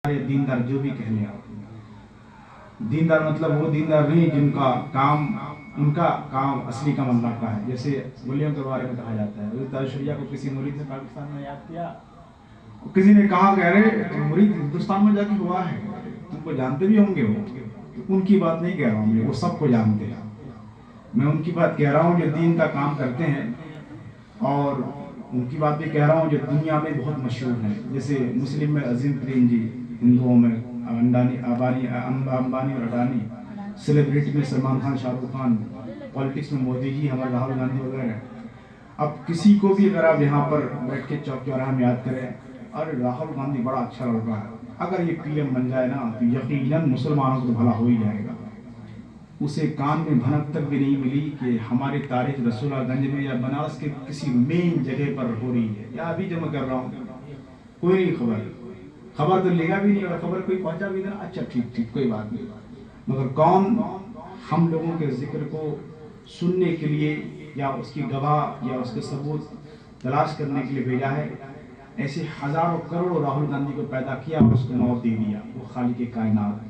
دیندار جو بھی کہنے آپ دیندار مطلب وہ دیندار نہیں جن کا کام ان کا کام اصلی کام اللہ کا ہے. جیسے ولیم کے بارے میں کہا جاتا ہے حضرت شریعہ کو کسی مرید نے پاکستان میں یاد کیا, کسی نے کہا کہ ارے مرید ہندوستان میں جا کے ہوا ہے, تم کو جانتے بھی ہوں گے. وہ ان کی بات نہیں کہہ رہا ہوں میں, وہ سب کو جانتے ہیں. میں ان کی بات کہہ رہا ہوں جو دین کا کام کرتے ہیں, اور ان کی بات بھی کہہ رہا ہوں جو دنیا میں بہت مشہور ہیں. جیسے مسلم میں عظیم ترین جی, ہندوؤں میں امبانی اور اڈانی, سیلیبریٹی میں سلمان خان, شاہ رخ خان, پالیٹکس میں مودی جی, ہمارے راہل گاندھی وغیرہ. اب کسی کو بھی اگر آپ یہاں پر بیٹھ کے چوک چوراہے میں یاد کریں اور راہل گاندھی بڑا اچھا لڑکا ہے, اگر یہ پی ایم بن جائے نا تو یقیناً مسلمانوں کو بھلا ہو ہی جائے گا. اسے کان میں بھنک تک بھی نہیں ملی کہ ہماری تاریخ رسولہ گنج میں یا بنارس کے کسی مین جگہ پر ہو رہی ہے, یا ابھی جمع کر رہا ہوں, کوئی نہیں خبر تو لے گا بھی نہیں, اور خبر کوئی پہنچا بھی نہیں, اچھا ٹھیک کوئی بات نہیں. مگر کون ہم لوگوں کے ذکر کو سننے کے لیے یا اس کی گواہ یا اس کے ثبوت تلاش کرنے کے لیے بھیجا ہے؟ ایسے ہزاروں کروڑوں راہل گاندھی کو پیدا کیا اور اس کو موت دے دیا, وہ خالق کائنات.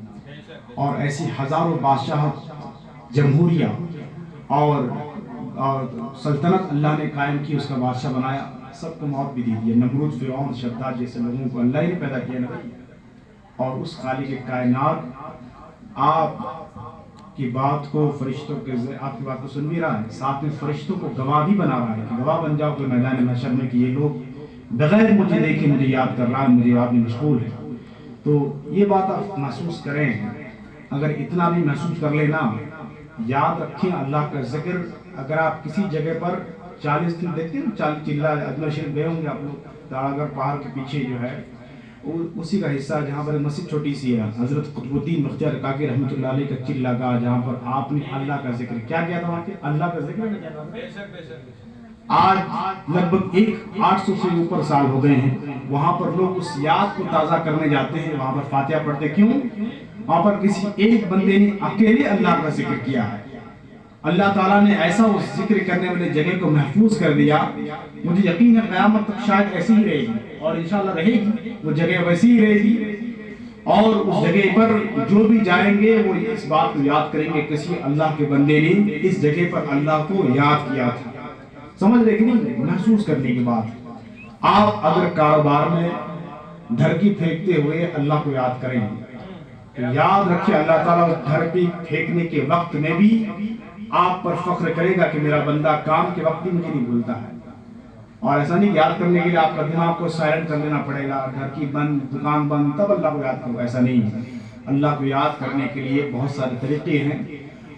اور ایسی ہزاروں بادشاہت, جمہوریہ اور سلطنت اللہ نے قائم کی, اس کا بادشاہ بنایا, سب کو موت بھی دے دیا. نمرود, فرعون, شداد جیسے لوگوں کو اللہ ہی نے پیدا کیا نا. اور اس خالق کائنات آپ کی بات کو فرشتوں کے آپ کی بات کو سن بھی رہا ہے, ساتھ میں فرشتوں کو گواہ بھی بنا رہا ہے کہ گواہ بن جاؤ کہ میدان محشر میں کہ یہ لوگ بغیر مجھے دیکھے مجھے یاد کر رہا ہے, مجھے یاد میں مشغول ہے. تو یہ بات آپ محسوس کریں, اگر اتنا بھی محسوس کر لینا, یاد رکھیں اللہ کا ذکر. اگر آپ کسی جگہ پر 40 دن دیکھتے ہیں, 40 چلہ اجمیر شریف گئے ہوں گے آپ لوگ, تاڑا گڑھ پہاڑ کے پیچھے جو ہے اسی کا حصہ جہاں پر مسجد چھوٹی سی ہے, حضرت قطب الدین بختیار کاکی رحمۃ اللہ علیہ کا چلہ گاہ, جہاں پر آپ نے اللہ کا ذکر کیا کیا تھا. وہاں کے اللہ کا ذکر کیا تھا. آج لگ بھگ 800 سے اوپر سال ہو گئے ہیں, وہاں پر لوگ اس یاد کو تازہ کرنے جاتے ہیں, وہاں پر فاتحہ پڑھتے. کیوں؟ وہاں پر کسی ایک بندے نے اکیلے اللہ کا ذکر کیا ہے. اللہ تعالیٰ نے ایسا اس ذکر کرنے والے جگہ کو محفوظ کر دیا. مجھے یقین ہے قیامت تک شاید ایسی ہی رہے گی, اور انشاءاللہ رہے گی, وہ جگہ ویسی ہی رہے گی. اور اس جگہ پر جو بھی جائیں گے وہ اس بات کو یاد کریں گے کسی اللہ کے بندے نے اس جگہ پر اللہ کو یاد کیا تھا. سمجھ رہے کہ نہیں؟ محسوس کرنے کی بات. آپ اگر کاروبار میں دھرکی پھینکتے ہوئے اللہ کو یاد کریں تو یاد رکھیں اللہ تعالیٰ اس دھرکی پھینکنے کے وقت میں بھی آپ پر فخر کرے گا کہ میرا بندہ کام کے وقت ہی مجھے نہیں بھولتا ہے. اور ایسا نہیں یاد کرنے کے لیے آپ کا دماغ کو سائلنٹ کر لینا پڑے گا, گھر کی بند, دکان بند, تب اللہ کو یاد کرو. ایسا نہیں ہے. اللہ کو یاد کرنے کے لیے بہت سارے طریقے ہیں,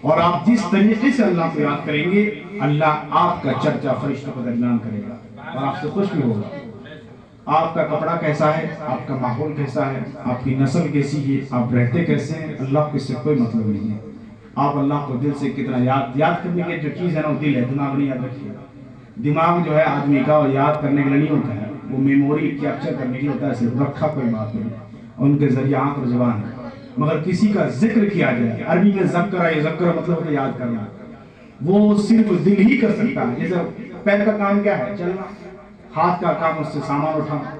اور آپ جس طریقے سے اللہ کو یاد کریں گے اللہ آپ کا چرچا فرشتوں کو درمیان کرے گا اور آپ سے خوش بھی ہوگا. آپ کا کپڑا کیسا ہے, آپ کا ماحول کیسا ہے, آپ کی نسل کیسی ہے, آپ رہتے کیسے ہیں, اللہ کو اس سے کوئی مطلب نہیں ہے. آپ اللہ کو دل سے کتنا یاد کرنے کی جو چیز ہے نا وہ دل ہے, دماغ نہیں. یاد رکھیے, دماغ جو ہے آدمی کا وہ یاد کرنے کے لیے نہیں ہوتا ہے, وہ میموری کیپچر کرنے کے لیے ہوتا ہے. صرف رکھا کوئی بات نہیں, ان کے ذریعہ آنکھ اور زبان ہے. مگر کسی کا ذکر کیا جائے, عربی میں ذکر ہے, ذکر مطلب ہے یاد کرنا, وہ صرف دل ہی کر سکتا ہے. جیسے پیر کا کام کیا ہے, چلنا, ہاتھ کا کام اس سے سامان اٹھانا,